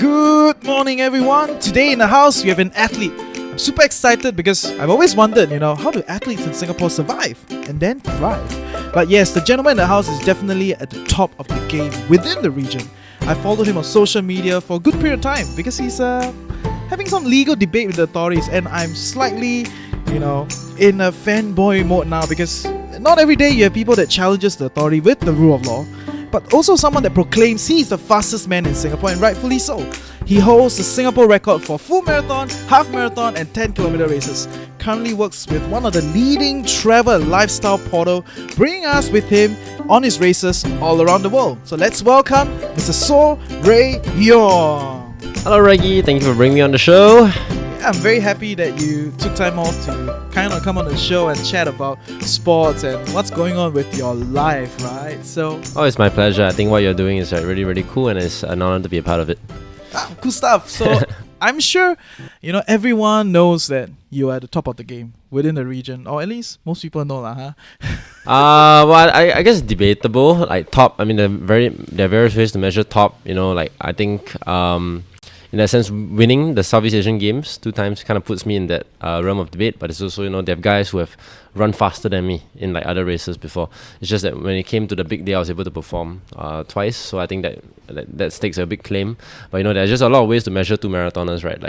Good morning, everyone. Today in the house, we have an athlete. I'm super excited because I've always wondered, how do athletes in Singapore survive and then thrive? But yes, the gentleman in the house is definitely at the top of the game within the region. I followed him on social media for a good period of time because he's having some legal debate with the authorities, and I'm slightly, in a fanboy mode now because not every day you have people that challenges the authority with the rule of law, but also someone that proclaims he is the fastest man in Singapore, and rightfully so. He holds the Singapore record for full marathon, half marathon and 10km races. Currently works with one of the leading travel and lifestyle portal, bringing us with him on his races all around the world. So let's welcome Mr. So Ray Yong. Hello Reggie, thank you for bringing me on the show. I'm very happy that you took time off to kind of come on the show and chat about sports and what's going on with your life, right? So, it's my pleasure. I think what you're doing is really, really cool, and it's an honor to be a part of it. Cool stuff. So I'm sure, everyone knows that you are at the top of the game within the region, or at least most people know lah, huh? Well, I guess debatable. Like top, there are various ways to measure top. I think in that sense, winning the Southeast Asian Games 2 times kind of puts me in that realm of debate. But it's also, they have guys who have run faster than me in other races before. It's just that when it came to the big day, I was able to perform twice. So I think that stakes a big claim. But there's just a lot of ways to measure 2 marathoners, right?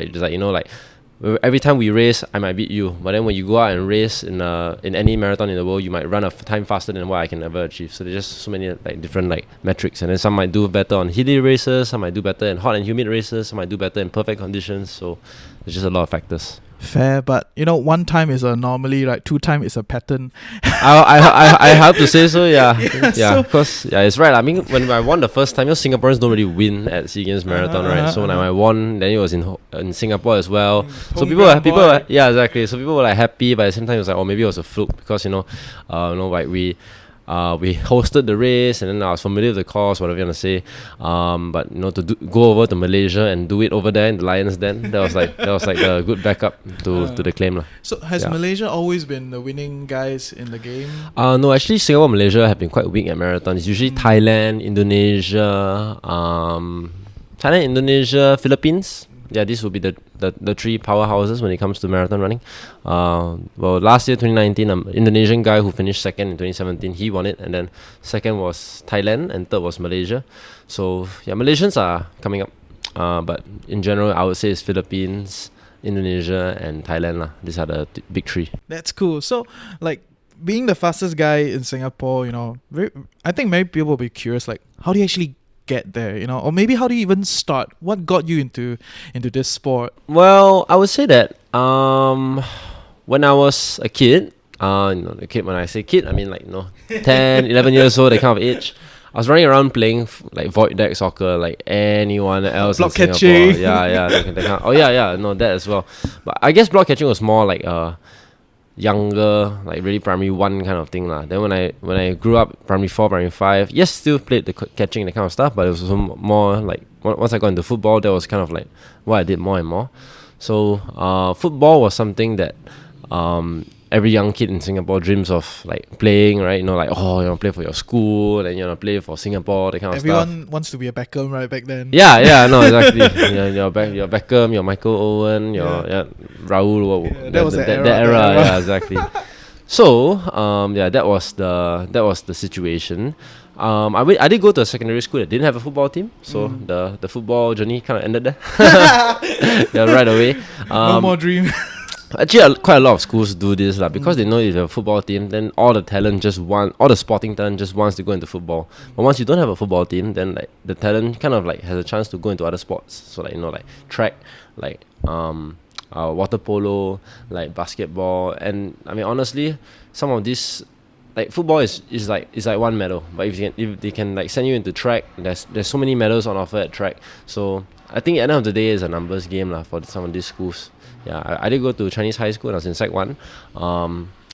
Every time we race, I might beat you. But then when you go out and race in any marathon in the world, you might run a time faster than what I can ever achieve. So there's just so many different metrics. And then some might do better on hilly races, some might do better in hot and humid races, some might do better in perfect conditions. So there's just a lot of factors. Fair, but 1 time is a anomaly, right? 2 time is a pattern. I have to say so, yeah. Yeah, Because it's right. When I won the first time, Singaporeans don't really win at SEA Games Marathon, right? So when I won, then it was in Singapore as well. So people were, yeah, exactly. So people were happy, but at the same time it was maybe it was a fluke because we hosted the race, and then I was familiar with the course, whatever you want to say. But to go over to Malaysia and do it over there in the Lions Den, that was a good backup to the claim lah. So has Malaysia always been the winning guys in the game? No, actually Singapore and Malaysia have been quite weak at marathon. It's usually Thailand, Indonesia, Philippines. Yeah, these will be the 3 powerhouses when it comes to marathon running. Last year, 2019, an Indonesian guy who finished second in 2017, he won it. And then second was Thailand and third was Malaysia. So, yeah, Malaysians are coming up. But in general, I would say it's Philippines, Indonesia and Thailand lah. These are the big 3. That's cool. So, being the fastest guy in Singapore, I think many people will be curious, how do you actually get there, or maybe how do you even start? What got you into this sport? Well, I would say that when I was a kid, when I say kid, I mean 10, 11 years old, that kind of age. I was running around playing void deck soccer like anyone else block in catching. Singapore. Yeah, that as well. But I guess block catching was more younger, really primary 1 kind of thing lah. Then when I grew up, primary 4, primary 5, yes, still played the catching, that kind of stuff, but it was also more once I got into football, that was kind of what I did more and more. So football was something that every young kid in Singapore dreams of playing, right? You want to play for your school, then you want to play for Singapore, that kind of stuff. Everyone wants to be a Beckham, right, back then? Yeah, no, exactly. Your Beckham, your Michael Owen, your Raul. That was the era. Yeah, exactly. So, that was the situation. I did go to a secondary school that didn't have a football team, so the football journey kind of ended there. Yeah, right away. No more dream. Actually, quite a lot of schools do this because they know if you have a football team, then all the sporting talent just wants to go into football. But once you don't have a football team, then the talent kind of has a chance to go into other sports. So track, water polo, basketball, and honestly, some of these football is like 1 medal, but if they can send you into track, there's so many medals on offer at track. So I think at the end of the day, it's a numbers game for some of these schools. Yeah, I did go to Chinese high school when I was in Sec 1.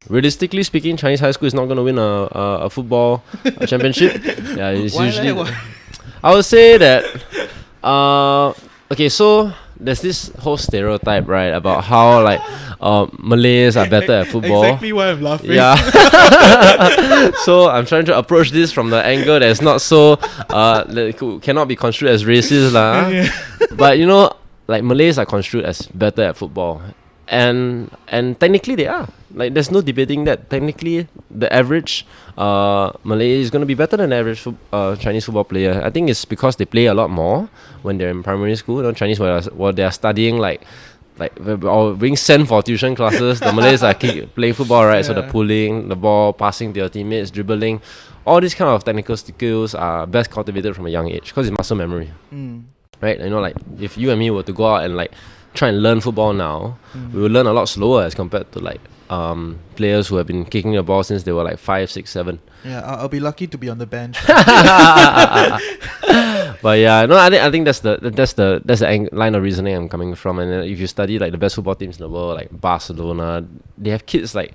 Realistically speaking, Chinese high school is not going to win a football championship. Yeah, it's usually. I would say that. Okay, so there's this whole stereotype, right, about how like Malays are better at football. Exactly why I'm laughing. Yeah. So I'm trying to approach this from the angle that's not so cannot be construed as racist lah. Yeah. But you know, like Malays are construed as better at football, and technically they are. Like there's no debating that. Technically, the average Malay is going to be better than the average Chinese football player. I think it's because they play a lot more when they're in primary school. You know, Chinese while they are studying like or being sent for tuition classes, the Malays are playing football, right? So the pulling, the ball, passing to your teammates, dribbling, all these kind of technical skills are best cultivated from a young age because it's muscle memory. Right? You know, like if you and me were to go out and like try and learn football now, we will learn a lot slower as compared to like players who have been kicking the ball since they were like 5, 6, 7. Yeah, I'll be lucky to be on the bench. But yeah, no, I think that's the line of reasoning I'm coming from. And if you study like the best football teams in the world, like Barcelona, they have kids like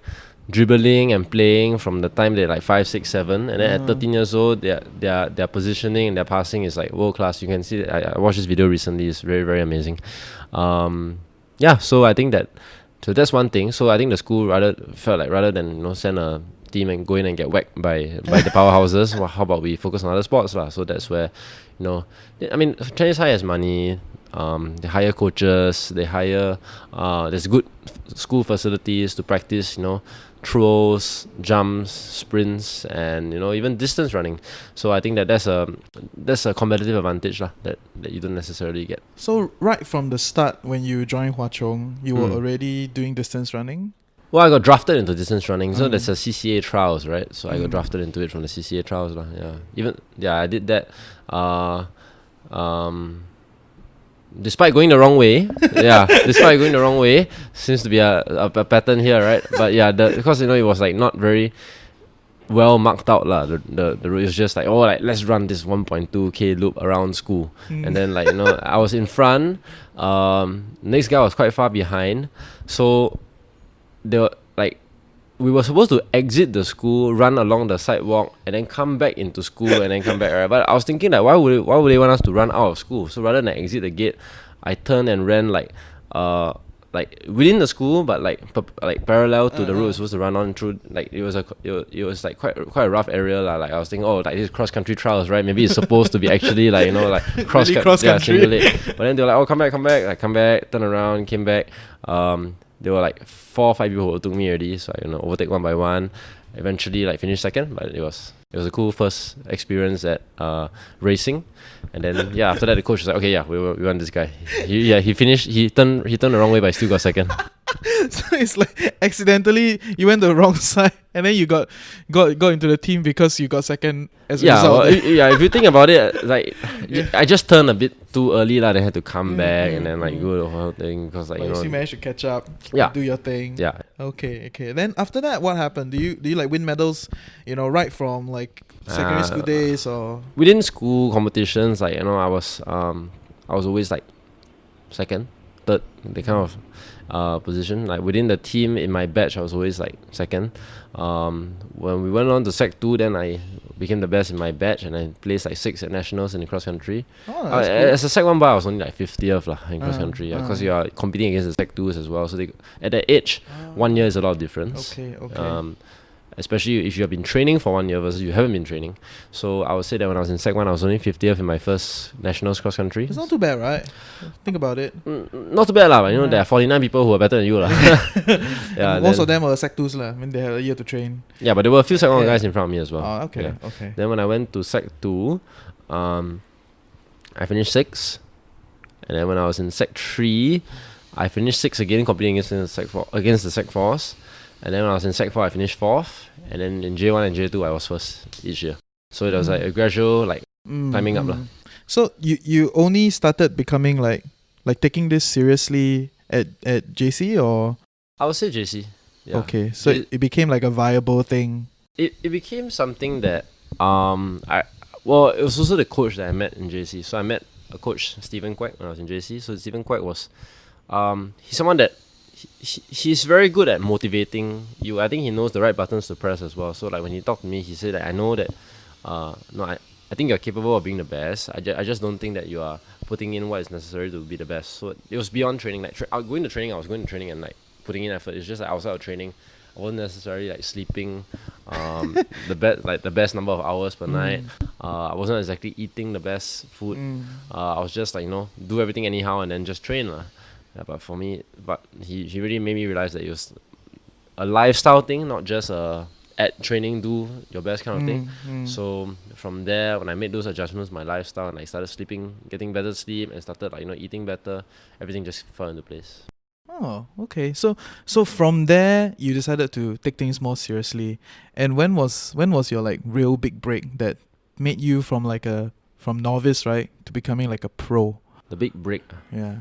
dribbling and playing from the time they're like 5, 6, 7, and then at 13 years old, their positioning and their passing is like world class. You can see I watched this video recently. It's very, very amazing. Yeah, so I think that's one thing. So I think the school felt like rather than send a team and go in and get whacked by the powerhouses, well, how about we focus on other sports lah? So that's where I mean, Chinese High has money. They hire coaches. They hire. There's good school facilities to practice. Throws, jumps, sprints, and even distance running. So I think that's a competitive advantage lah that you don't necessarily get. So right from the start, when you joined Hwa Chong, you were already doing distance running? Well, I got drafted into distance running. So there's a CCA trials, right? So I got drafted into it from the CCA trials lah. Yeah. I did that. Despite going the wrong way, seems to be a pattern here, right? But yeah, because it was like not very well marked out lah. The route was just like, let's run this 1.2k loop around school, and then I was in front. Next guy was quite far behind, so we were supposed to exit the school, run along the sidewalk, and then come back into school and then come back, right? But I was thinking why would they want us to run out of school? So rather than exit the gate, I turned and ran like within the school, but like parallel to the road we were supposed to run on through. Like it was like quite a rough area lah. Like I was thinking, like this cross country trials, right? Maybe it's supposed to be actually like cross country. Simulate. But then they were like, come back. I come back, turn around, came back. There were like 4 or 5 people who took me already, so I overtake one by one. Eventually finished second, but it was a cool first experience at racing. And then after that the coach was like, okay, we want this guy. He finished. He turned the wrong way, but he still got second. So it's like accidentally you went the wrong side, and then you got into the team because you got second as a result. If you think about it, I just turned a bit too early lah. Then had to come back and then go the whole thing because you managed to catch up. Do your thing. Yeah. Okay. Then after that, what happened? Do you like win medals? Right from like secondary school days or within school competitions? I was always like second, third, the kind of position. Like within the team in my batch, I was always like second. When we went on to Sec 2, then I became the best in my batch, and I placed like 6th at nationals in the cross country. As a Sec 1 bar, I was only like 50th lah in cross country. Because you are competing against the Sec 2s as well. So at that age, 1 year is a lot of difference. Okay. Especially if you have been training for 1 year versus you haven't been training. So I would say that when I was in Sec 1, I was only 50th in my first nationals cross country. It's not too bad, right? Think about it. Not too bad lah, but there are 49 people who are better than you lah. Most of them were Sec 2s lah. I mean, they had a year to train. Yeah, but there were a few Sec 1 guys in front of me as well. Okay. Then when I went to Sec 2, I finished 6th. And then when I was in Sec 3, I finished 6th again, competing against the Sec 4s. And then when I was in Sec 4, I finished 4th. And then in J1 and J2, I was first each year. So it was like a gradual climbing up lah. So you only started becoming like taking this seriously at JC or? I would say JC. Yeah. Okay, so it became like a viable thing. It became something that it was also the coach that I met in JC. So I met a coach, Stephen Quack, when I was in JC. So Stephen Quack was he's someone that he's very good at motivating you. I think he knows the right buttons to press as well. So like when he talked to me, he said that I know that I think you're capable of being the best. I just don't think that you are putting in what is necessary to be the best. So it was beyond training. Like I was going to training and like putting in effort. It's just like outside of training, I wasn't necessarily like sleeping the best number of hours per night. I wasn't exactly eating the best food. I was just like, do everything anyhow and then just train lah. Yeah, but for me, he really made me realize that it was a lifestyle thing, not just at training do your best kind of thing. So from there, when I made those adjustments, my lifestyle, and I started sleeping, getting better sleep, and started like eating better, everything just fell into place. Oh, okay. So from there, you decided to take things more seriously. And when was your like real big break that made you from novice, right, to becoming like a pro? The big break. Yeah.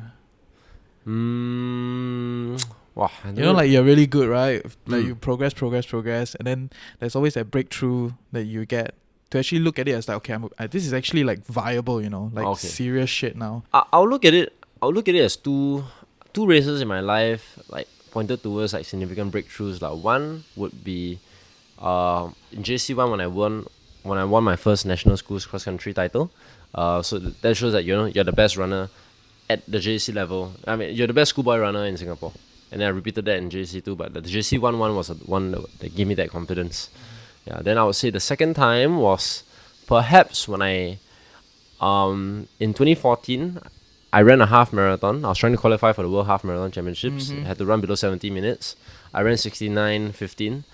Wow. Like you're really good, right? Like you progress, and then there's always that breakthrough that you get to actually look at it as like, okay, this is actually like viable, serious shit now. I'll look at it as two races in my life, like pointed towards like significant breakthroughs. Like one would be in JC1 when I won my first national schools cross country title. So that shows that you're the best runner at the JC level. I mean, you're the best schoolboy runner in Singapore. And then I repeated that in JC2, but the JC1 one was the one that gave me that confidence. Yeah. Then I would say the second time was perhaps when I in 2014 I ran a half marathon. I was trying to qualify for the World Half Marathon Championships. I had to run below 70 minutes. I ran 69:15.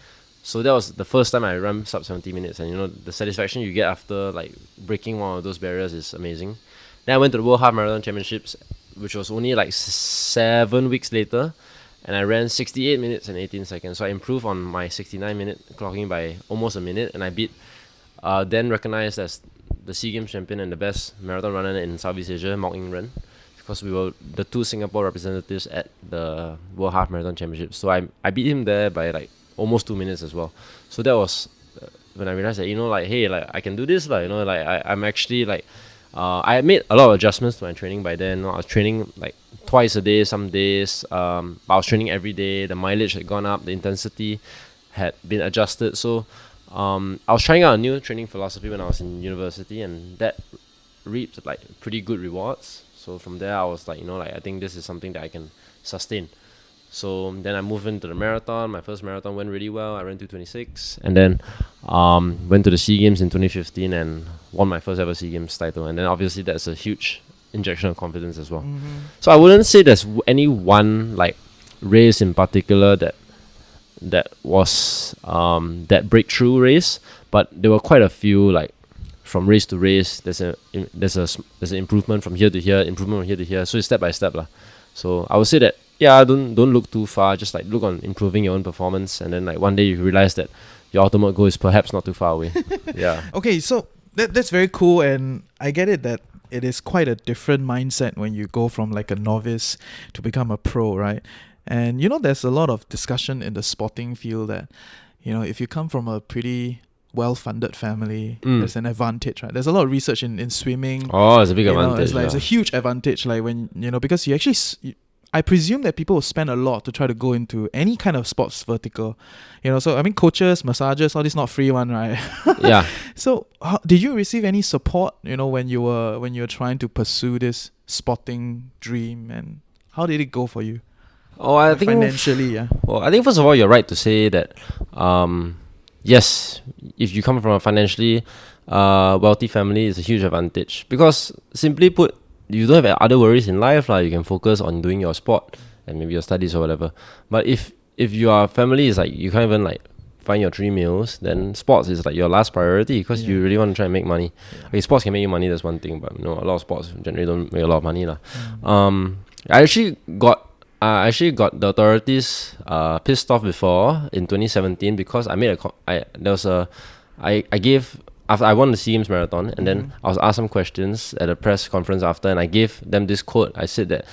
So that was the first time I ran sub 70 minutes. And the satisfaction you get after like breaking one of those barriers is amazing. Then I went to the World Half Marathon Championships, which was only like 7 weeks later. And I ran 68 minutes and 18 seconds. So I improved on my 69-minute clocking by almost a minute. And I beat then recognized as the SEA Games champion and the best marathon runner in Southeast Asia, Mok Ing Ren, because we were the two Singapore representatives at the World Half Marathon Championships. So I beat him there by like almost 2 minutes as well. So that was when I realized that hey, like I can do this, I'm actually like I had made a lot of adjustments to my training by then. I was training like twice a day some days. I was training every day. The mileage had gone up. The intensity had been adjusted. So I was trying out a new training philosophy when I was in university, and that reaped like pretty good rewards. So from there, I was like, I think this is something that I can sustain. So then I moved into the marathon. My first marathon went really well. I ran 2:26, and then went to the SEA Games in 2015 and won my first ever SEA Games title. And then obviously that's a huge injection of confidence as well. So I wouldn't say there's any one like race in particular that was that breakthrough race, but there were quite a few like from race to race. There's an improvement from here to here, improvement from here to here. So it's step by step lah. So I would say that don't look too far. Just like look on improving your own performance, and then like one day you realize that your ultimate goal is perhaps not too far away. Yeah. Okay, so that's very cool, and I get it that it is quite a different mindset when you go from like a novice to become a pro, right? And there's a lot of discussion in the sporting field that if you come from a pretty well-funded family, there's an advantage, right? There's a lot of research in swimming. Oh, it's a big advantage. It's a huge advantage, like when because you actually I presume that people will spend a lot to try to go into any kind of sports vertical, so I mean coaches, massages, all this not free one, right? Yeah. So did you receive any support when you were trying to pursue this sporting dream, and how did it go for you? Oh, I think financially, yeah. Well, I think first of all, you're right to say that yes, if you come from a financially wealthy family, it's a huge advantage, because simply put, you don't have other worries in life. You can focus on doing your sport and maybe your studies or whatever. But if your family is like, you can't even like find your 3 meals, then sports is like your last priority, because you really want to try and make money. Okay, sports can make you money, that's one thing, but a lot of sports generally don't make a lot of money. I actually got the authorities pissed off before in 2017, because I gave, after I won the SEA Games marathon, and then I was asked some questions at a press conference after, and I gave them this quote. I said that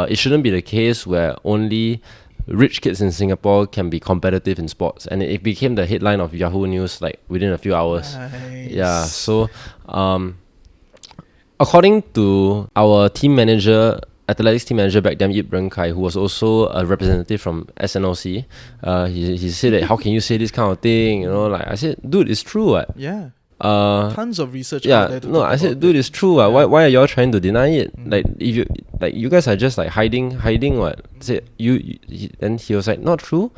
it shouldn't be the case where only rich kids in Singapore can be competitive in sports, and it became the headline of Yahoo News like within a few hours. Nice. Yeah, so according to our athletics team manager back then, Yip Ren Kai, who was also a representative from SNOC, he said that how can you say this kind of thing? I said, dude, it's true. What? Yeah. Tons of research out Yeah, there to no, talk I said, about dude, it. it's true. Why are y'all trying to deny it? Mm. Like, if you like, you guys are just like hiding what? Say then he was like, not true.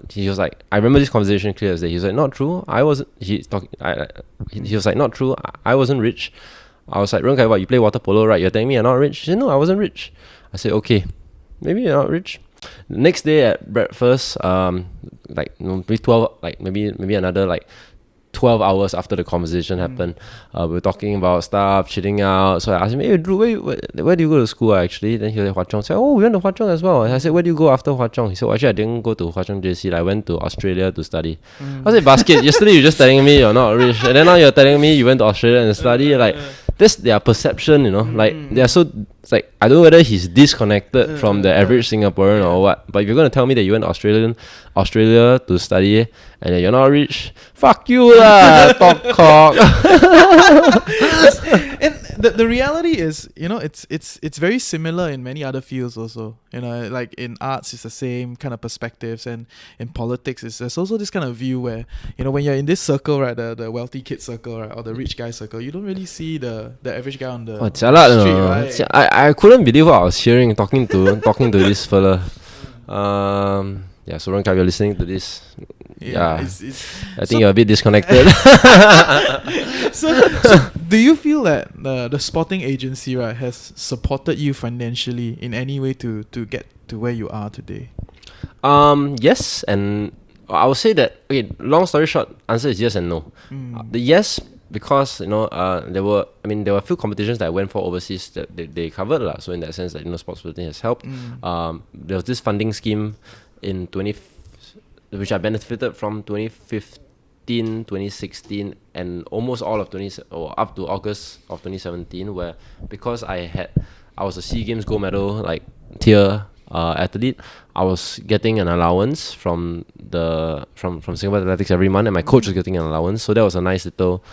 He was like, I remember this conversation clear as day. He was like, not true. I wasn't. He was like, not true. I wasn't rich. I was like, Renkai, what? You play water polo, right? You're telling me you're not rich? He said, no, I wasn't rich. I said, okay, maybe you're not rich. The next day at breakfast, like maybe 12, like maybe another like 12 hours after the conversation happened, we were talking about stuff, chilling out. So I asked him, hey Drew, where do you go to school actually? Then he was like, Hwa Chong. I said, oh, we went to Hwa Chong as well. And I said, where do you go after Hwa Chong? He said, well, actually I didn't go to Hwa Chong JC. I went to Australia to study. I was like, basket, yesterday you were just telling me you're not rich, and then now you're telling me you went to Australia and study. Like, that's their perception, you know. Like, they're so, it's like, I don't know whether he's disconnected from the average Singaporean or what. But if you're going to tell me that you went to Australia to study and that you're not rich, fuck you lah, talk cock. And the reality is, you know, it's very similar in many other fields also. You know, like in arts, it's the same kind of perspectives, and in politics, there's also this kind of view where, you know, when you're in this circle, right, the wealthy kid circle, right, or the rich guy circle, you don't really see the average guy on the Jialat, street, no. right? I couldn't believe what I was hearing talking to this fella. Yeah, so Ronkai, you're listening to this. Yeah, I think you're a bit disconnected. So do you feel that the sporting agency, right, has supported you financially in any way to get to where you are today? Yes, and I would say that, okay, long story short, answer is yes and no. The yes, because, you know, there were a few competitions that I went for overseas that they covered lah. So in that sense, that, you know, sports budgeting has helped. There was this funding scheme in which I benefited from 2015, 2016, and almost all of up to August of 2017, where because I was a SEA Games gold medal like tier athlete, I was getting an allowance from Singapore Athletics every month, and my coach was getting an allowance. So that was a nice little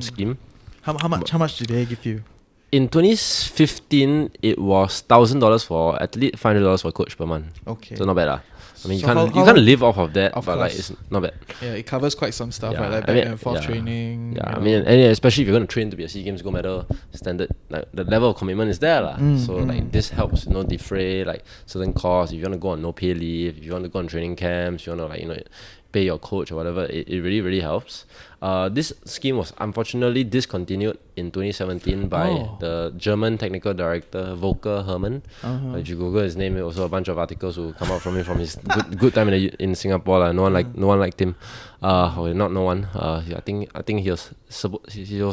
scheme. How much did they give you? In 2015, it was $1,000 for athlete, $500 for coach per month. Okay. So not bad lah. I mean, So you can't live off of that, Of but like, course. it's not bad. Yeah, it covers quite some stuff, Yeah, right? Like I back mean, and forth yeah. training. Yeah, you I know. mean, and especially if you're going to train to be a SEA Games gold medal standard, like the level of commitment is there lah. So like this helps, you know, defray like certain costs. If you want to go on no pay leave, if you want to go on training camps, you want to, like, you know, pay your coach or whatever, it really, really helps. This scheme was unfortunately discontinued in 2017 by the German technical director Volker Hermann. If you Google his name, also a bunch of articles will come out from him from his good time in Singapore. No one liked him. Not no one. I think he was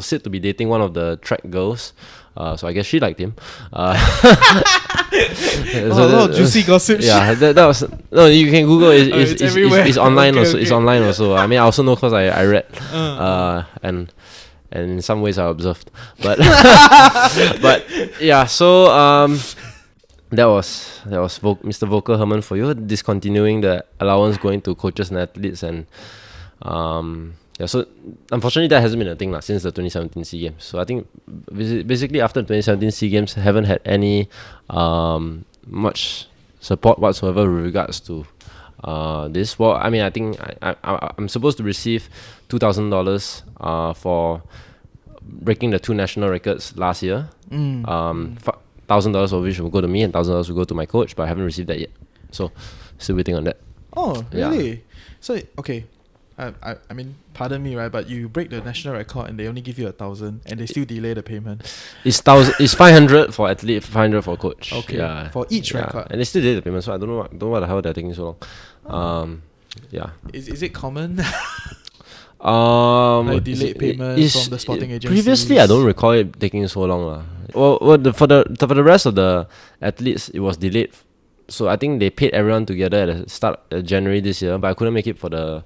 said to be dating one of the track girls. So I guess she liked him. A lot of juicy gossip. Yeah, that was no. You can Google it. It's everywhere. It's online Okay, also. okay. It's online also. I mean, I also know because I read. And in some ways I observed, but but yeah. So that was Mr. Volker Hermann for you, discontinuing the allowance going to coaches and athletes, and yeah. So unfortunately that hasn't been a thing since the 2017 SEA Games. So I think basically after the 2017 SEA Games, I haven't had any much support whatsoever with regards to this. Well, I mean, I think I'm supposed to receive $2,000 for breaking the 2 national records last year. $1,000 of which will go to me and $1,000 will go to my coach, but I haven't received that yet. So still waiting on that. Oh, really? Yeah. So okay. I mean, pardon me, right? But you break the national record and they only give you 1,000, and they still delay the payment. It's 500 for athlete, 500 for coach. Okay. Yeah. For each Yeah. record. And they still delay the payment, so I don't know what the hell they're taking so long. Yeah. Is it common? Like delayed payment from the sporting agencies? Previously, I don't recall it taking so long lah. Well, for the rest of the athletes, it was delayed. So I think they paid everyone together at the start of January this year, but I couldn't make it for the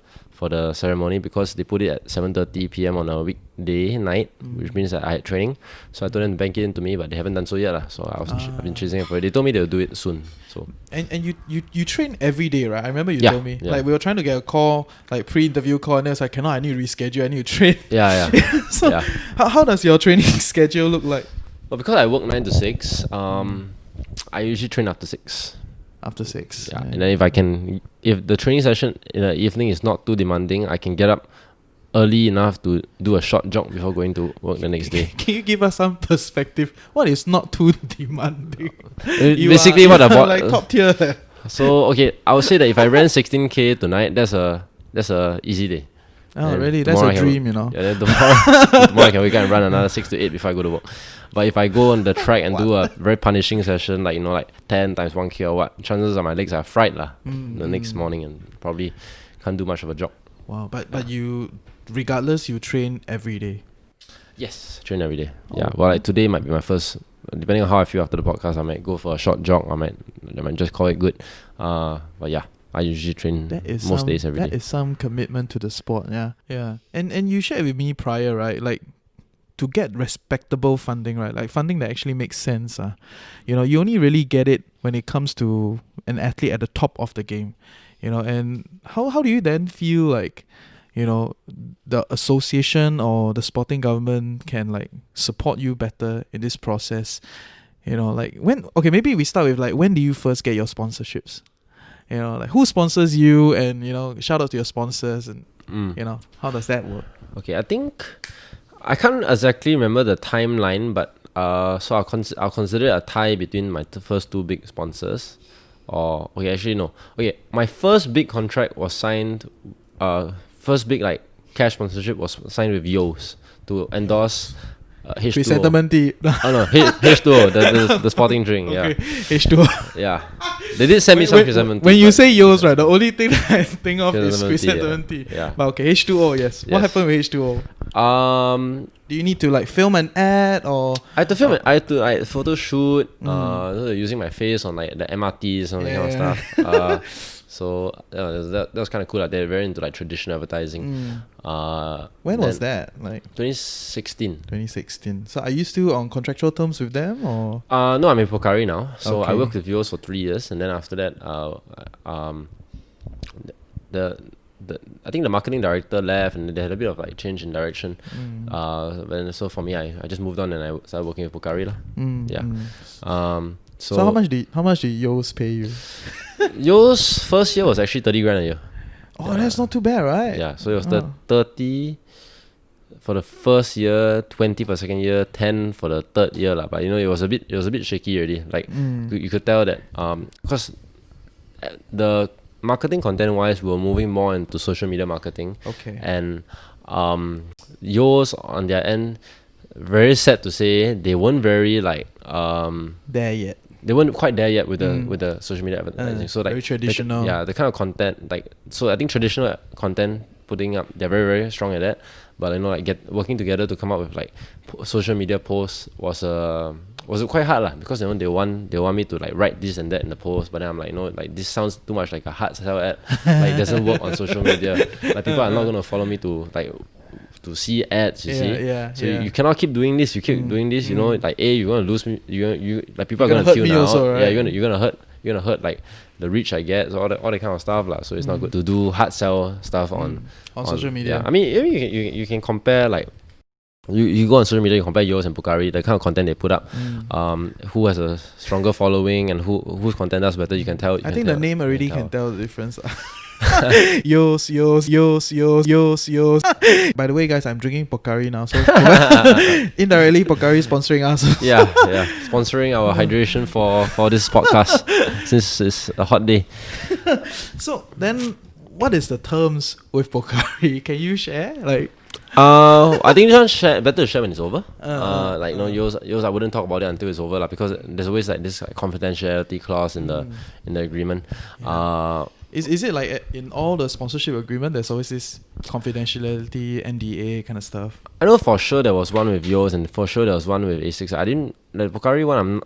ceremony because they put it at 7:30 p.m. on a weekday night, which means that I had training. So I told them to bank it into me, but they haven't done so yet lah. So I've been chasing it for it. They told me they'll do it soon. So and you train every day, right? I remember you Yeah, told me. yeah. Like we were trying to get a call, like pre-interview call, and it was like, I need to reschedule, I need to train. yeah. So Yeah. how does your training schedule look like? But because I work 9 to 6, I usually train after 6. After 6. Yeah, and then if the training session in the evening is not too demanding, I can get up early enough to do a short jog before going to work the next day. Can you give us some perspective? What is not too demanding? Basically, what about like top tier? So okay, I would say that if I ran 16k tonight, that's a easy day. Oh, And really? That's tomorrow a I can- dream, you know. Yeah, then tomorrow I can wake up and run another 6 to 8 before I go to work. But if I go on the track and do a very punishing session, like like 10 times 1k or what, chances are my legs are fried the next morning and probably can't do much of a jog. Wow, but you, regardless, you train every day. Yes, train every day. Yeah, well, like today might be my first. Depending on how I feel after the podcast, I might go for a short jog. I might just call it good. But yeah, I usually train most days every day. That is some commitment to the sport, yeah. Yeah. And you shared with me prior, right? Like, to get respectable funding, right? Like funding that actually makes sense. You know, you only really get it when it comes to an athlete at the top of the game. You know, and how do you then feel like, you know, the association or the sporting government can like support you better in this process? You know, like maybe we start with like, when do you first get your sponsorships? You know, like who sponsors you, and you know, shout out to your sponsors, and you know, how does that work? Okay, I think I can't exactly remember the timeline, but so I'll consider it a tie between my first two big sponsors. Or okay, actually no. Okay, my first big contract was signed. First big like cash sponsorship was signed with Yo's to endorse H2O. Chrysanthemum tea. Oh no, H2O, the sporting drink. Okay, Yeah, H2O. yeah. They did send me some chrysanthemum tea. When you but say Yo's, right, the only thing that I think of is Chrysanthemum chrysanthemum tea, tea. yeah. But okay, H2O, yes. What Yes. happened with H2O? Do you need to like film an ad or? I had to film it. I had to photo shoot. Using my face on like the MRTs and that kind of stuff. So that was kind of cool. Like, they're very into like traditional advertising. When was that? Like 2016. 2016. So are you still on contractual terms with them, or? No, I'm in F.I.R.E now. So I Okay. worked with Yo's for 3 years, and then after that, I think the marketing director left, and they had a bit of like change in direction. And so for me, I just moved on and I started working with F.I.R.E lah. Yeah. So So how much did Yo's pay you? Yo's first year was actually 30 grand a year. Oh, that's not too bad, right? Yeah, so it was 30 for the first year, 20 per second year, 10 for the third year lah. But you know, it was a bit shaky already. Like you could tell that because the marketing content wise, we were moving more into social media marketing. Okay. And Yo's on their end, very sad to say, they weren't very like There yet. they weren't quite there yet with the social media advertising. So like very traditional. the kind of content, like, so I think traditional content putting up, they're very, very strong at that. But you know, like working together to come up with like social media posts was quite hard lah, because you know they want me to like write this and that in the post, but then I'm like, no, like this sounds too much like a hard sell ad. Like it doesn't work on social media. Like people are not gonna follow me to see ads, you see. So you cannot keep doing this. You keep doing this, you know, like you're gonna lose me. You like people You're are gonna gonna hurt tune me out. also, right? Yeah, you're gonna hurt like the reach I get, so all that kind of stuff lah. So it's not good to do hard sell stuff on social media. Yeah, I mean you can compare like. You go on social media, you compare Yo's and F.I.R.E, the kind of content they put up, who has a stronger following and whose content does better. You can tell. I think the name already can tell the difference. Yo's. By the way, guys, I'm drinking F.I.R.E now, so indirectly F.I.R.E sponsoring us. yeah, sponsoring our hydration for this podcast since it's a hot day. So then, what is the terms with F.I.R.E? Can you share? Like, I think this one better to share when it's over. Like, you know, Yo's I wouldn't talk about it until it's over lah, because there's always like this like confidentiality clause in the agreement. Is it like in all the sponsorship agreement, there's always this confidentiality, NDA kind of stuff? I know for sure there was one with Yo's, and for sure there was one with A6. I didn't the F.I.R.E one. I'm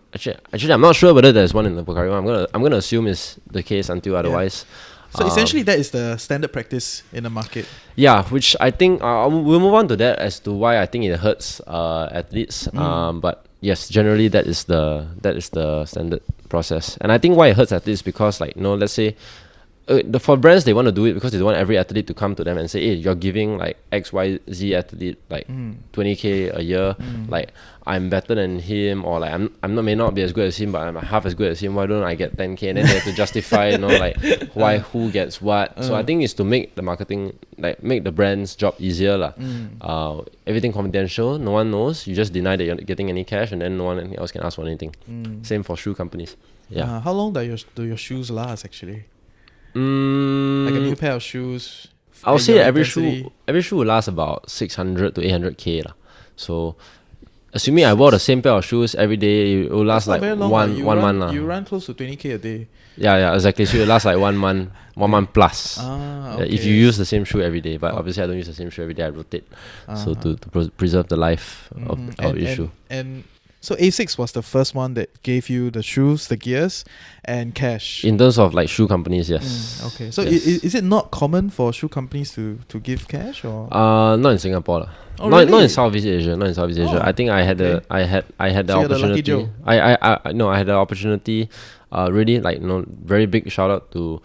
not sure whether there's one in the F.I.R.E one. I'm gonna assume is the case until otherwise. So essentially, that is the standard practice in the market. Yeah, which I think we'll move on to that as to why I think it hurts athletes. But yes, generally that is the standard process, and I think why it hurts athletes because, like, you know, let's say for brands, they want to do it because they want every athlete to come to them and say, hey, you're giving like XYZ athlete like 20K a year, like I'm better than him, or like I'm not may not be as good as him, but I'm half as good as him. Why don't I get 10K? And then they have to justify, like who gets what. So I think it's to make the marketing, like make the brand's job easier lah. Everything confidential, no one knows. You just deny that you're not getting any cash, and then no one else can ask for anything. Same for shoe companies. Yeah. How long do your shoes last actually? Like a new pair of shoes. I would say every shoe will last about 600 to 800K lah. So assuming I wore the same pair of shoes every day, it will last like one month lah. You run close to 20K a day. Yeah, exactly. So it will last like 1 month, 1 month plus. Okay. If you use the same shoe every day, but obviously I don't use the same shoe every day. I rotate, so to preserve the life of each shoe. And so Asics was the first one that gave you the shoes, the gears, and cash. In terms of like shoe companies, yes. Okay. So yes. Is it not common for shoe companies to give cash or? Not in Singapore lah. Oh, not really? in Southeast Asia. Not in Southeast Asia. I think I had the opportunity. I had the opportunity. Really like very big shout out to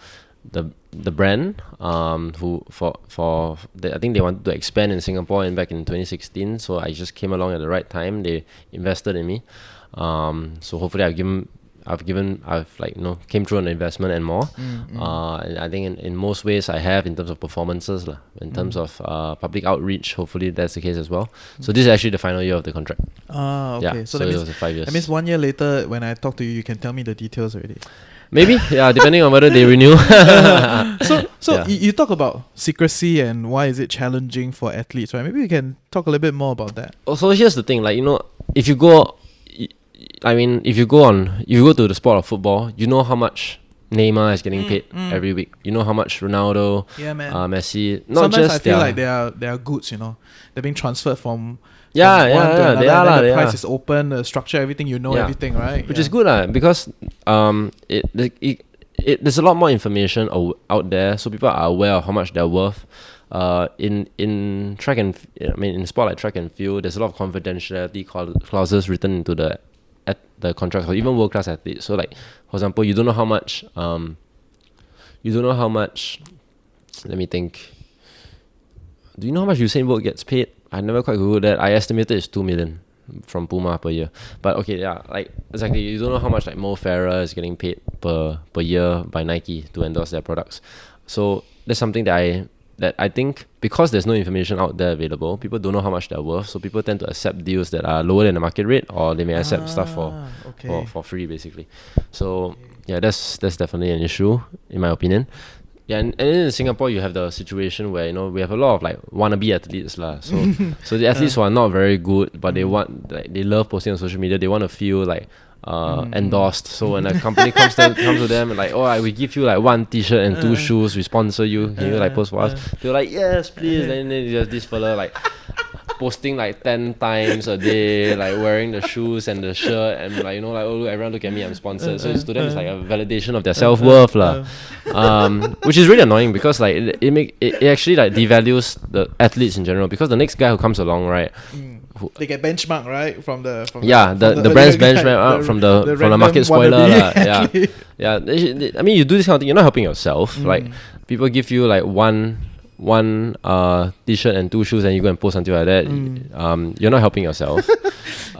the brand who I think they wanted to expand in Singapore back in 2016, so I just came along at the right time. They invested in me, so hopefully I've came through on the investment and more. And I think in most ways I have in terms of performances lah, in terms of public outreach. Hopefully that's the case as well. So this is actually the final year of the contract. Okay. Yeah, so it was 5 years. That means 1 year later when I talk to you, you can tell me the details already. Maybe, yeah, depending on whether they renew. So Yeah. you talk about secrecy and why is it challenging for athletes, right? Maybe we can talk a little bit more about that. So here's the thing, if you go to the sport of football, you know how much Neymar is getting paid every week. You know how much Ronaldo, Messi. Sometimes I feel like they are goods, they're being transferred from they are lah. The price is open, the structure, everything, everything, right? Which is good lah, because there's a lot more information out there, so people are aware of how much they're worth. In track and in sport like track and field, there's a lot of confidentiality clauses written into the contract for even world class athletes. So like, for example, you don't know how much. Let me think. Do you know how much Usain Bolt gets paid? I never quite googled that. I estimated it's 2 million from Puma per year. But okay, yeah, like exactly. You don't know how much like Mo Farah is getting paid per year by Nike to endorse their products. So that's something that I think, because there's no information out there available, people don't know how much they're worth. So people tend to accept deals that are lower than the market rate, or they may accept stuff for free basically. So yeah, that's definitely an issue in my opinion. Yeah, and in Singapore you have the situation where we have a lot of like wannabe athletes lah. So the athletes who are not very good, but they love posting on social media. They want to feel like endorsed. So when a company comes to them and like, we give you like 1 t-shirt and 2 shoes, we sponsor you, can you like post for us? They're like, yes please. Then there's this fella like posting like 10 times a day, like wearing the shoes and the shirt, and like look, everyone look at me, I'm sponsored. So to them it's like a validation of their self-worth lah. Which is really annoying, because like it actually like devalues the athletes in general, because the next guy who comes along, right, they get benchmarked, right, from the brand's benchmark from the market spoiler lah. I mean, you do this kind of thing, you're not helping yourself. Like people give you like one t-shirt and 2 shoes, and you go and post until like that. You're not helping yourself.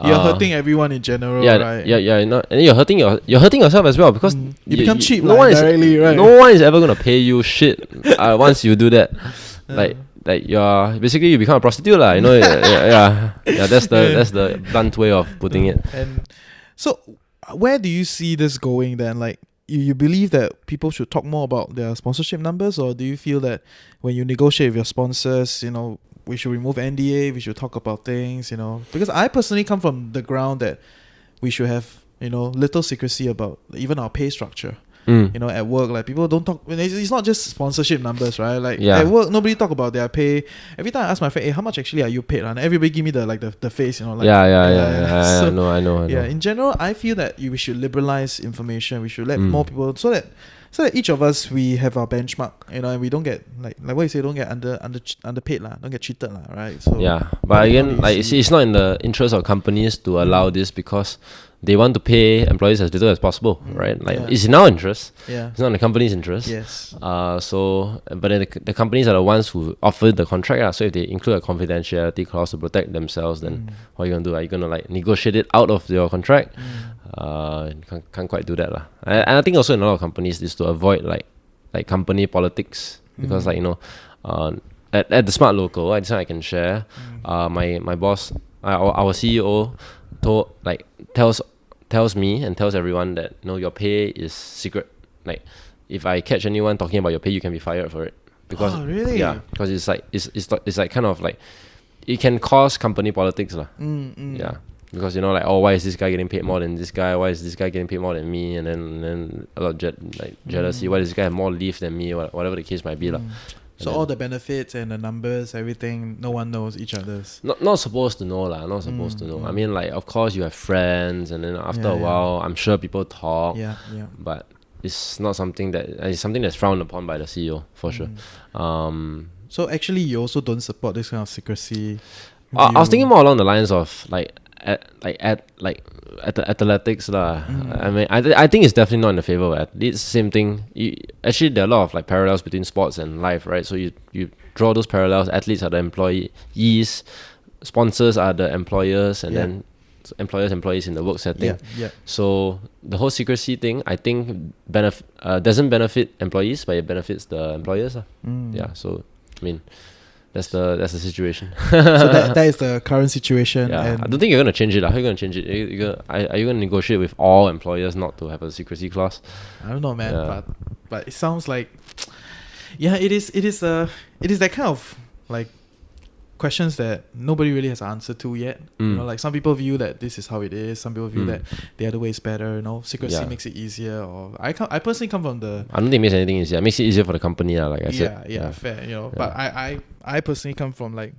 You're hurting everyone in general, right? And you're hurting yourself as well, because you become cheap. No one is ever gonna pay you shit once you do that. Like you become a prostitute lah. That's the blunt way of putting it. And so, where do you see this going then? Like, you believe that people should talk more about their sponsorship numbers, or do you feel that when you negotiate with your sponsors, we should remove NDA, we should talk about things, Because I personally come from the ground that we should have, little secrecy about even our pay structure. At work, like people don't talk. It's not just sponsorship numbers, right? Like at work, nobody talk about their pay. Every time I ask my friend, "Hey, how much actually are you paid?" And everybody give me the face, Like, I know. Yeah, in general, I feel that we should liberalize information. We should let more people, so that each of us, we have our benchmark, and we don't get like what you say, don't get underpaid lah, don't get cheated lah, right? So but again, like it's not in the interest of companies to allow this, because they want to pay employees as little as possible, right? Like Yeah. it's in our interest. Yeah. It's not in the company's interest. Yes. So, but then the companies are the ones who offer the contract. So if they include a confidentiality clause to protect themselves, then what are you gonna do? Are you gonna like negotiate it out of your contract? Can't quite do that lah. And I think also in a lot of companies is to avoid like company politics, because like at the Smart Local, this one I can share. My boss, our CEO, tells me and tells everyone that your pay is secret. Like if I catch anyone talking about your pay, you can be fired for it. Because really? Yeah, because it's like kind of like it can cause company politics lah. Yeah. Because like, why is this guy getting paid more than this guy? Why is this guy getting paid more than me? And then a lot of jealousy. Why does this guy have more leave than me? Whatever the case might be lah. So all the benefits and the numbers, everything, no one knows each other's. Not supposed to know lah. Not supposed to know. I mean, like, of course you have friends, and then after a while, I'm sure people talk. Yeah. But it's not something it's something that's frowned upon by the CEO for sure. So actually, you also don't support this kind of secrecy. I was thinking more along the lines of at the athletics lah. I mean, I think it's definitely not in the favor of athletes. Same thing. Actually, there are a lot of like parallels between sports and life, right? So you draw those parallels. Athletes are the employees, sponsors are the employers, and then employees in the work setting. Yeah. So the whole secrecy thing, I think, doesn't benefit employees, but it benefits the employers. Yeah. So I mean, that's the situation. So that is the current situation. Yeah, And I don't think you're gonna change it. How are you gonna change it? Are you gonna negotiate with all employers not to have a secrecy clause? I don't know, man. Yeah. But it sounds like, it is that kind of like questions that nobody really has an answer to yet. Like some people view that this is how it is. Some people view that the other way is better. Secrecy makes it easier. Or I personally come from the. I don't think it makes anything easier. It makes it easier for the company, like I said. Yeah, fair. But I personally come from like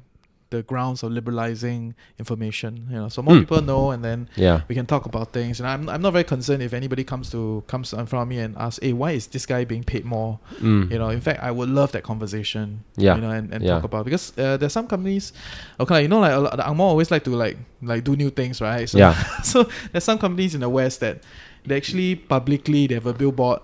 the grounds of liberalizing information. So more people know, and then we can talk about things. And I'm not very concerned if anybody comes in front of me and asks, "Hey, why is this guy being paid more?" In fact, I would love that conversation. And talk about, because there's some companies, okay, the Angmo always like to like do new things, right? So so there's some companies in the West that they actually publicly they have a billboard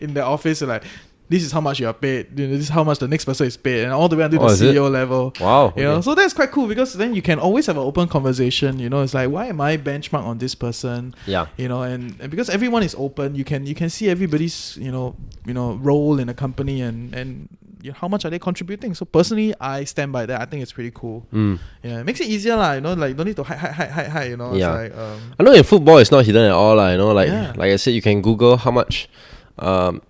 in their office like, this is how much you are paid. This is how much the next person is paid, and all the way until the CEO level. Wow. So that's quite cool, because then you can always have an open conversation. It's like, why am I benchmarked on this person? Yeah. And because everyone is open, you can see everybody's role in a company and how much are they contributing. So personally, I stand by that. I think it's pretty cool. It makes it easier like don't need to hide. Yeah. It's like, I know in football it's not hidden at all like I said, you can Google how much.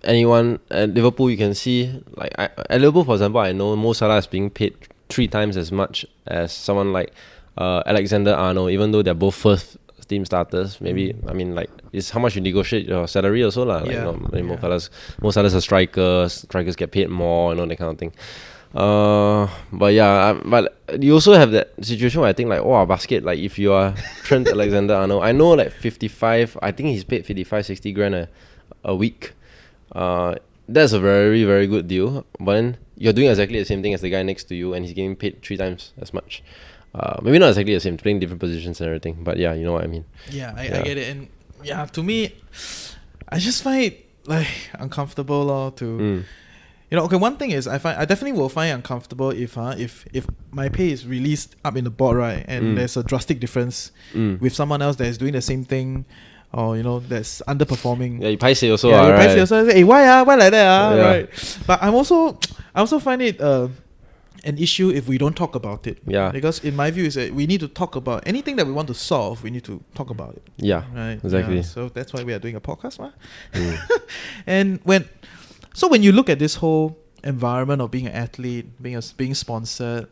Anyone at Liverpool, you can see at Liverpool, for example, I know Mo Salah is being paid 3 times as much as someone like Alexander-Arnold, even though they're both first team starters. Maybe it's how much you negotiate your salary also lah. Mo Salah's a striker. Strikers get paid more, that kind of thing. But you also have that situation where I think basket, if you are Trent Alexander-Arnold, I know 55. I think he's paid 55-60 grand a week. That's a very, very good deal. But then you're doing exactly the same thing as the guy next to you, and he's getting paid 3 times as much. Maybe not exactly the same, playing different positions and everything. But yeah, you know what I mean. I get it. And to me, I just find it uncomfortable to. Okay, one thing is I definitely will find it uncomfortable if my pay is released up in the board, right, and there's a drastic difference with someone else that is doing the same thing. Or that's underperforming. Yeah, you paise also. You right? paise also. Hey, why like that? Yeah. Right. But I also find it an issue if we don't talk about it. Yeah. Because in my view is that we need to talk about anything that we want to solve. We need to talk about it. Yeah. Right. Exactly. Yeah, so that's why we are doing a podcast, And when you look at this whole environment of being an athlete, being sponsored,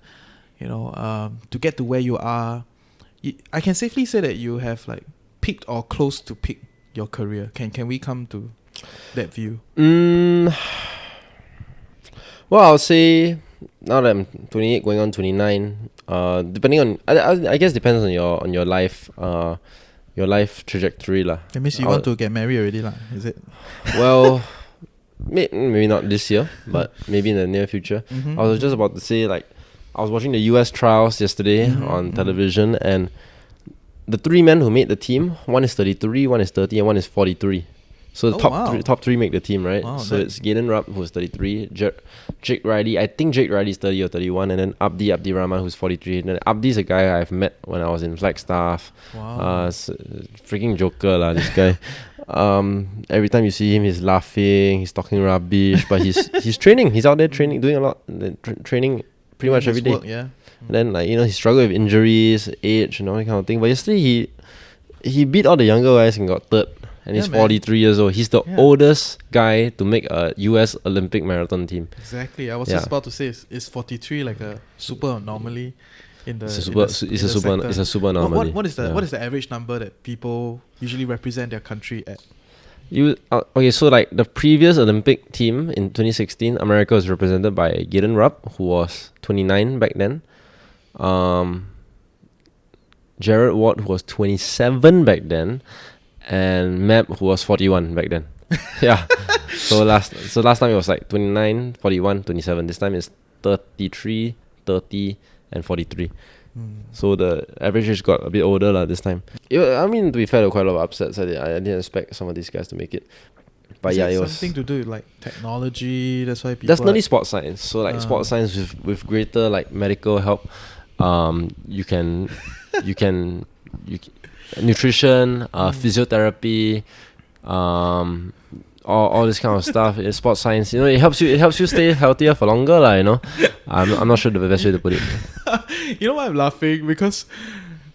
to get to where you are, I can safely say that you have peaked or close to peak your career. Can we come to that view? Well, I'll say now that I'm 28, going on 29, depending on I guess depends on your life trajectory lah. That means you want to get married already lah, is it? Well, maybe not this year, but maybe in the near future. I was just about to say I was watching the US trials yesterday on television, and the three men who made the team, one is 33, one is 30, and one is 43. So the top three make the team, right? Wow, so it's Galen Rupp, who's 33, Jake Riley. I think Jake Riley is 30 or 31, and then Abdi Rahman, who's 43. And then Abdi's a guy I've met when I was in Flagstaff. Wow. Freaking joker lah, this guy. Every time you see him, he's laughing, he's talking rubbish, but he's training. He's out there training, doing a lot, training pretty much every day. Work, yeah. And then he struggled with injuries, age, and all that kind of thing. But yesterday he beat all the younger guys and got third. And he's 43 years old. He's the oldest guy to make a US Olympic marathon team. Exactly. I was just about to say, is 43 like a super anomaly in the It's a super anomaly. What is the average number that people usually represent their country at? Okay, so like the previous Olympic team in 2016, America was represented by Galen Rupp, who was 29 back then. Jared Watt, who was 27 back then. And Mab, who was 41 back then. Yeah. So last time it was like 29, 41, 27. This time it's 33, 30, and 43. So the average age got a bit older this time. I mean, to be fair, there were quite a lot of upsets. I didn't expect some of these guys to make it. But Is it it was something to do with like technology. That's why people. definitely sports science. So like sports science with greater like medical help, you can nutrition, physiotherapy, all this kind of stuff. In sports science, it helps you stay healthier for longer, I'm not sure the best way to put it. You know why I'm laughing? Because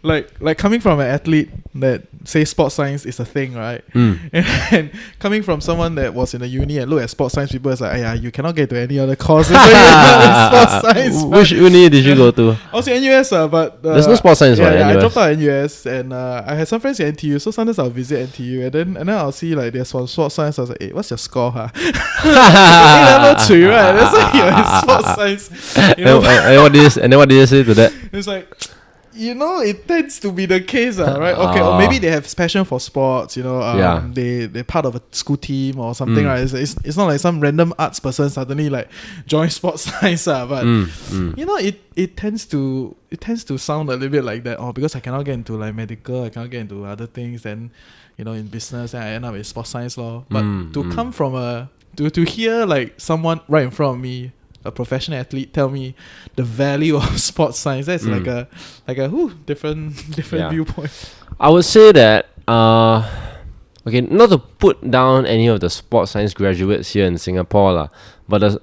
like coming from an athlete that says sports science is a thing, right? And coming from someone that was in a uni and look at sports science, people is like, you cannot get to any other courses in sports science. Which uni did you go to? I was in NUS, but there's no sports science. I dropped out of NUS, and I had some friends in NTU, so sometimes I'll visit NTU, and then I'll see like there's some sports science. I was like, hey, what's your score, huh? A-level 3, right? That's why you're in sports science. And what did you say to that? It's like, it tends to be the case, right? Okay, or maybe they have passion for sports, they're part of a school team or something, right? It's not like some random arts person suddenly like join sports science, but it tends to sound a little bit like that. Oh, because I cannot get into like medical, I cannot get into other things, then in business, then I end up with sports science law. But to come from to hear like someone right in front of me, a professional athlete, tell me the value of sports science, that's like a different viewpoint. I would say that okay, not to put down any of the sports science graduates here in Singapore but the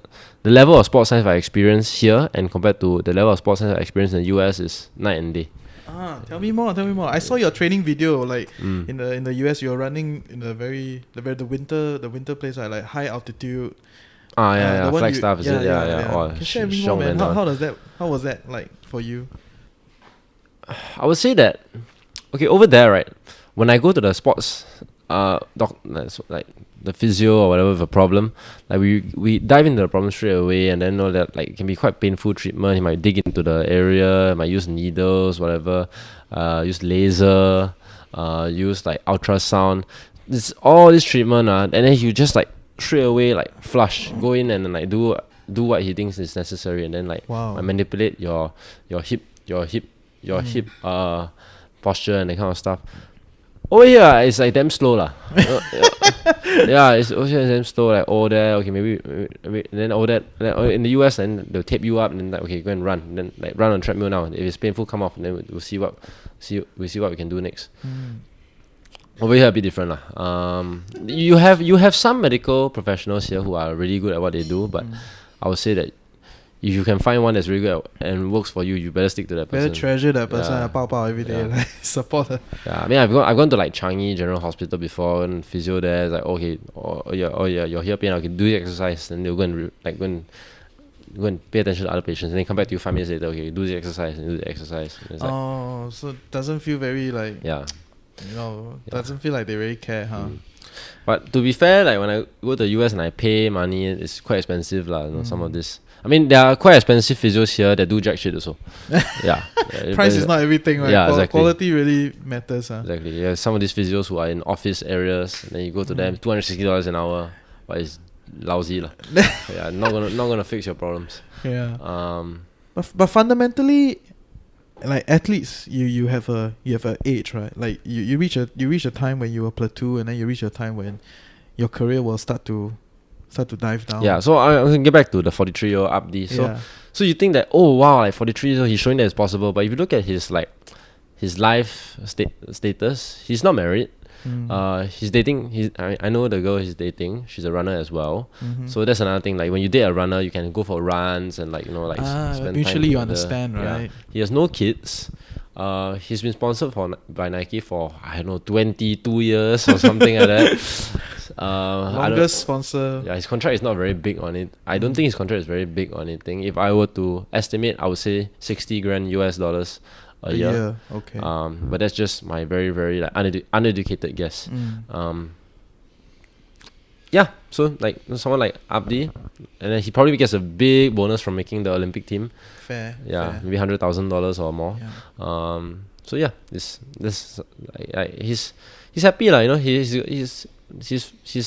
level of sports science I experience here and compared to the level of sports science I experience in the US is night and day. Tell me more. I saw your training video, like in the US you're running in the winter place, right? Like high altitude. Flagstaff, is it? Yeah. Can you share me more, man? How was that like for you? I would say that, okay, over there, right, when I go to the sports like the physio or whatever with a problem, like we dive into the problem straight away, and then know that like it can be quite painful treatment. He might dig into the area, might use needles, whatever, use laser, use like ultrasound. It's all this treatment, and then you just like straight away like flush, go in and like do what he thinks is necessary, and then like manipulate your hip posture and that kind of stuff. Over here it's like damn slow it's over here damn slow, like there, okay, maybe and then in the US, and they'll tape you up and then like, okay, go and run, and then like run on treadmill now. If it's painful, come off, and then we'll see what we can do next. Over here a bit different You have some medical professionals here who are really good at what they do, but I would say that if you can find one that's really good and works for you, you better stick to that person. Better treasure that person. Pow every day, like support her. Yeah, I mean, I've gone to like Changi General Hospital before, and physio there is like, okay, your here pain, I can do the exercise, and they'll go and pay attention to other patients, and then come back to you 5 minutes later. Okay, do the exercise. It's so it doesn't feel very like doesn't feel like they really care, huh? But to be fair, like when I go to the US and I pay money, it's quite expensive some of this. I mean, there are quite expensive physios here that do jack shit also. Price is not everything, right? Yeah, exactly. Quality really matters, huh? Exactly. Yeah, some of these physios who are in office areas, and then you go to them, $260 an hour, but it's lousy not gonna fix your problems. But fundamentally, like athletes, you have a age, right? Like you reach a time when you were plateau, and then you reach a time when your career will start to dive down. Yeah, so I'm going to get back to the 43-year-old Abdi. So you think that, oh wow, like 43 years old, he's showing that it's possible. But if you look at his life status, he's not married. He's dating. I know the girl he's dating. She's a runner as well. So that's another thing. Like when you date a runner, you can go for runs and spend mutually time you together. understand, right? Yeah. He has no kids. He's been sponsored by Nike for 22 years or something like that. Longest sponsor. Yeah, his contract is not very big on it. I don't think his contract is very big on anything. If I were to estimate, I would say $60,000 US a year. Okay. But that's just my very, very uneducated guess. Yeah, so like someone like Abdi, and then he probably gets a big bonus from making the Olympic team. Fair. Maybe $100,000 or more. Yeah. So yeah, this he's happy lah. You know, he's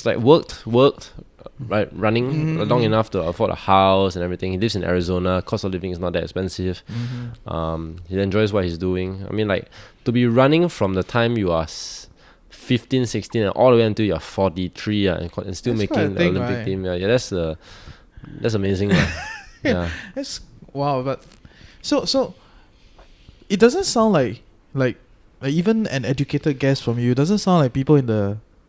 like worked right, running long enough to afford a house and everything. He lives in Arizona. Cost of living is not that expensive. He enjoys what he's doing. I mean, like, to be running from the time you are 15, 16 and all the way until you're 43 and still That's making the thing, Olympic right? team. Yeah, that's amazing. Yeah. That's wow. But so it doesn't sound like even an educated guess from you. It doesn't sound like people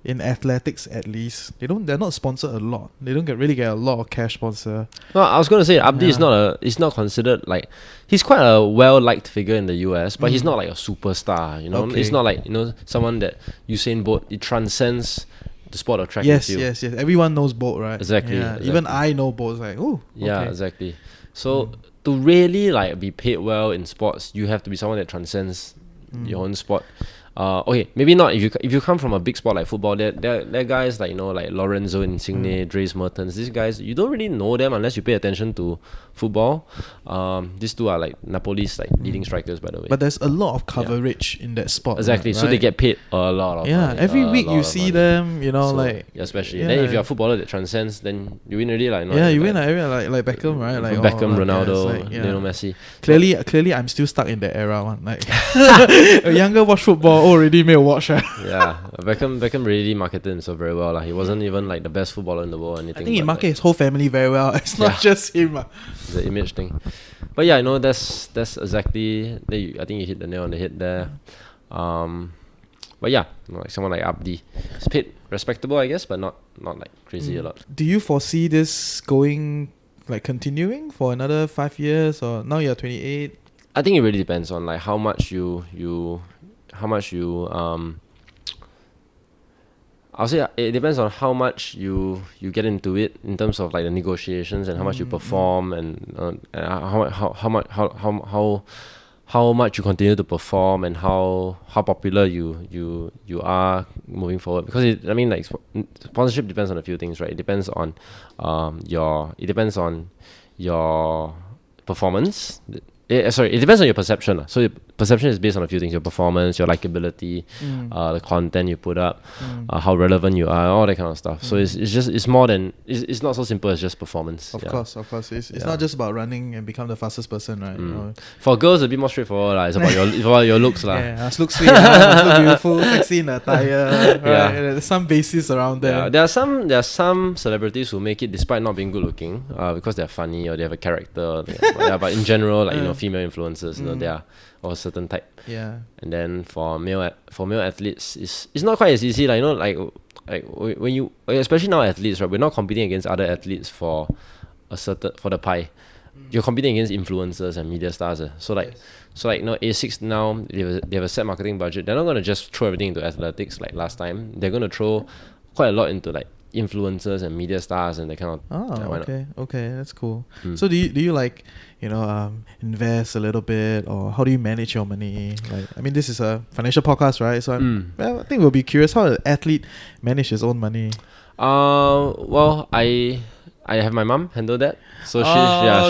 in athletics, at least, they're not sponsored a lot. They don't really get a lot of cash sponsor. No, I was gonna say Abdi is not considered like, he's quite a well liked figure in the US, but he's not like a superstar. You know, it's not like, you know, someone that Usain Bolt. It transcends the sport of track and field. Yes. Everyone knows Bolt, right? Exactly. Even I know Bolt. It's like, oh, yeah, okay. exactly. So to really like be paid well in sports, you have to be someone that transcends your own sport. Okay, maybe not if you come from a big sport like football. There are guys like, you know, like Lorenzo Insigne, Dries Mertens. These guys, you don't really know them unless you pay attention to football. These two are like Napoli's like leading strikers, by the way. But there's a lot of coverage in that sport. Exactly, right? so they get paid a lot of money. Every week you see them, you know, So, like, especially. Then if you're a footballer that transcends, then you win already, like, you win like Beckham, right? Like Beckham, Ronaldo, it's like, Lionel Messi. Clearly, I'm still stuck in that era one. Like, a younger watch football already male watch. Yeah, Beckham really marketed himself very well. He wasn't even like the best footballer in the world or anything. I think he marketed his whole family very well. It's not just him. The image thing. But yeah, I know that's exactly. I think you hit the nail on the head there. But yeah, you know, like someone like Abdi, he's paid respectable, I guess, but not like crazy a lot. Do you foresee this continuing for another 5 years, or now you're 28? I think it really depends on like how much you I'll say it depends on how much you get into it in terms of like the negotiations and how much you perform and how much you continue to perform and how popular you are moving forward. Because sponsorship depends on a few things, right? It depends on your performance. It depends on your perception. So your perception is based on a few things: your performance, your likability, the content you put up, how relevant you are, all that kind of stuff. So it's more than it's not so simple as just performance. Of course, it's not just about running and become the fastest person, right? You know? For girls, a bit more straightforward. It's about your looks, Yeah, must look sweet, must look beautiful, sexy in attire. Right? There's some basis around there. Yeah, there are some celebrities who make it despite not being good looking, because they're funny or they have a character. But in general, like female influencers, they are of a certain type. Yeah. And then for male athletes, it's not quite as easy. Like when you, especially now athletes, right? We're not competing against other athletes for the pie. You're competing against influencers and media stars. So ASICS now they have a set marketing budget. They're not gonna just throw everything into athletics like last time. They're gonna throw quite a lot into like influencers and media stars and that kind of. Okay, that's cool. So do you like, invest a little bit, or how do you manage your money? Like, I mean, this is a financial podcast, right? So I think we'll be curious how an athlete manage his own money. Well, I have my mom handle that. So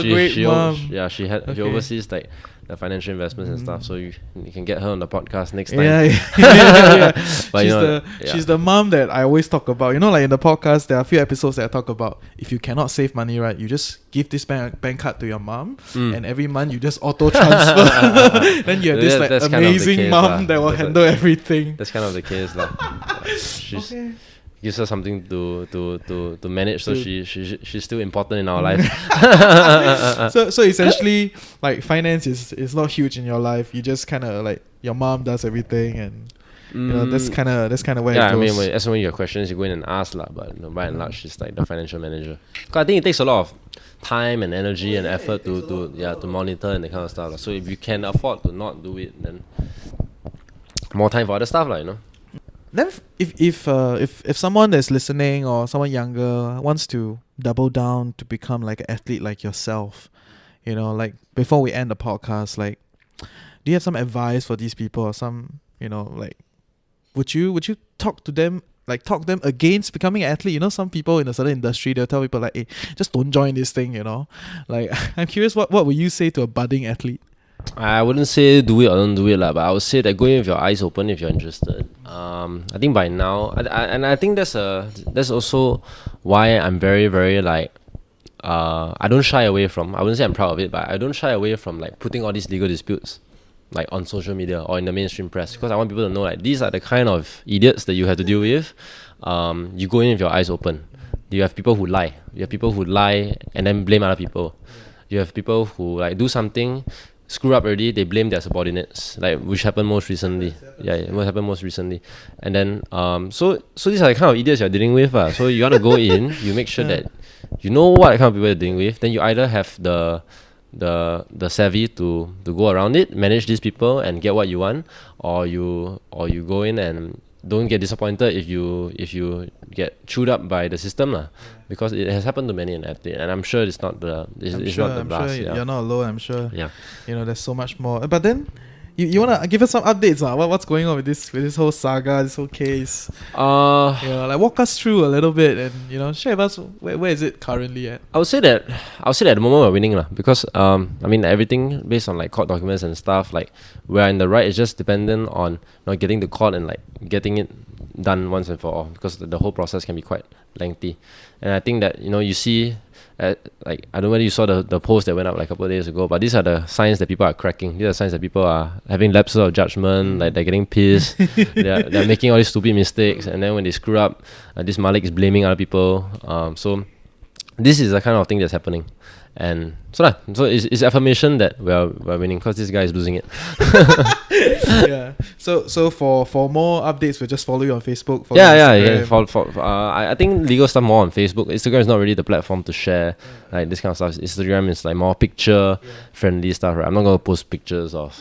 she oversees like the financial investments and stuff. So you can get her on the podcast next time. Yeah. But she's the mom that I always talk about. You know, like in the podcast, there are a few episodes that I talk about. If you cannot save money, right, you just give this bank card to your mom, and every month you just auto transfer. Then you have this like amazing mom that will handle everything. That's kind of the case, She's gives her something to manage, so she's still important in our life. So essentially, like finance is not huge in your life. You just kind of like your mom does everything, and you know that's kind of where it goes. I mean, as when you have questions, you go in and ask lah. But by and large, she's like the financial manager. Cause I think it takes a lot of time and energy and effort to monitor and that kind of stuff. So if you can afford to not do it, then more time for other stuff, you know. Then if someone that's listening or someone younger wants to double down to become like an athlete like yourself, you know, like before we end the podcast, like, do you have some advice for these people, or some, you know, like, would you talk them against becoming an athlete? You know, some people in a certain industry, they'll tell people like, hey, just don't join this thing, you know. Like, I'm curious, what would you say to a budding athlete? I wouldn't say do it or don't do it, but I would say that go in with your eyes open if you're interested. I think by now, I think that's also why I'm very, very like, I don't shy away from, I wouldn't say I'm proud of it, but I don't shy away from like putting all these legal disputes like on social media or in the mainstream press, because I want people to know like these are the kind of idiots that you have to deal with. You go in with your eyes open. You have people who lie. You have people who lie and then blame other people. You have people who like do something, screw up already, they blame their subordinates, like which happened most recently. What happened most recently. And then so these are the kind of idiots you're dealing with. So you want to go in, you make sure that you know what kind of people you're dealing with. Then you either have the savvy to go around it, manage these people and get what you want, or you go in and don't get disappointed if you get chewed up by the system because it has happened to many an athlete, and I'm sure it's not the blast. Sure you're not alone. I'm sure. Yeah. You know, there's so much more. But then, you wanna give us some updates, what's going on with this whole saga, this whole case? You know, like walk us through a little bit, and you know, share with us where is it currently at? I would say that at the moment we're winning because I mean everything based on like court documents and stuff, like we're in the right. It's just dependent on getting the court and like getting it done once and for all, because the whole process can be quite lengthy. And I think that you see, like I don't know whether you saw the post that went up like a couple of days ago, but these are the signs that people are cracking. These are signs that people are having lapses of judgment, like they're getting pissed, they're making all these stupid mistakes, and then when they screw up, this Malik is blaming other people. So this is the kind of thing that's happening. And so it's affirmation that we're winning because this guy is losing it. Yeah. So for more updates, we'll just follow you on Facebook. I think legal stuff more on Facebook. Instagram is not really the platform to share like this kind of stuff. Instagram is like more picture friendly stuff, right? I'm not gonna post pictures of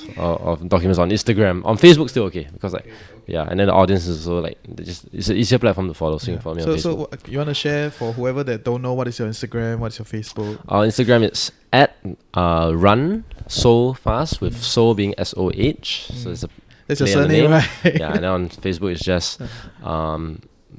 documents on Instagram. On Facebook still okay, because like and then the audience is also like it's an easier platform to follow. So you can follow me on Facebook. So you wanna share for whoever that don't know, what is your Instagram, what is your Facebook? Instagram it's at run so fast, with so being SOH. So it's that's your surname, right? Yeah, and then on Facebook it's just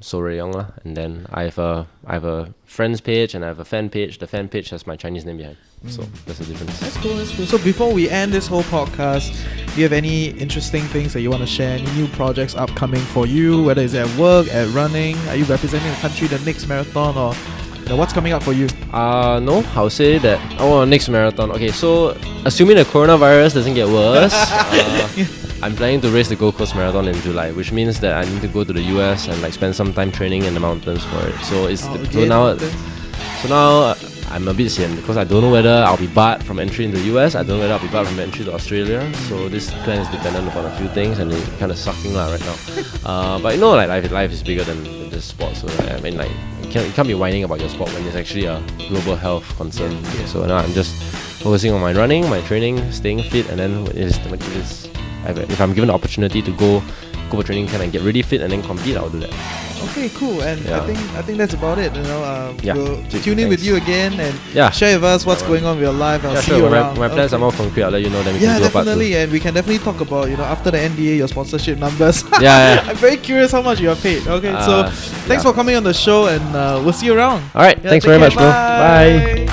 So Rayong, and then I have a friends page and I have a fan page. The fan page has my Chinese name behind. So that's the difference. That's cool. So before we end this whole podcast, do you have any interesting things that you want to share? Any new projects upcoming for you? Whether it's at work, at running? Are you representing the country the next marathon, or what's coming up for you? No, I'll say that next marathon. Okay, so assuming the coronavirus doesn't get worse, I'm planning to race the Gold Coast Marathon in July, which means that I need to go to the US and like spend some time training in the mountains for it. So now I'm a bit sian because I don't know whether I'll be barred from entry in the US. I don't know whether I'll be barred from entry to Australia. So this plan is dependent upon a few things, and it's kind of sucking right now. But like life is bigger than just sport. So I mean, like you can't be whining about your sport when it's actually a global health concern. So now I'm just focusing on my running, my training, staying fit, and then if I'm given the opportunity to go for training camp and get really fit and then compete, I'll do that. Okay, cool. And I think that's about it. We'll tune in Thanks. with you again and share with us what's going on with your life. I'll see you around. My plans are more concrete. I'll let you know. Then we can do a part definitely. And we can definitely talk about after the NDA, your sponsorship numbers. I'm very curious how much you are paid. Okay, so thanks for coming on the show, and we'll see you around. All right, thanks very much, bro. Bye.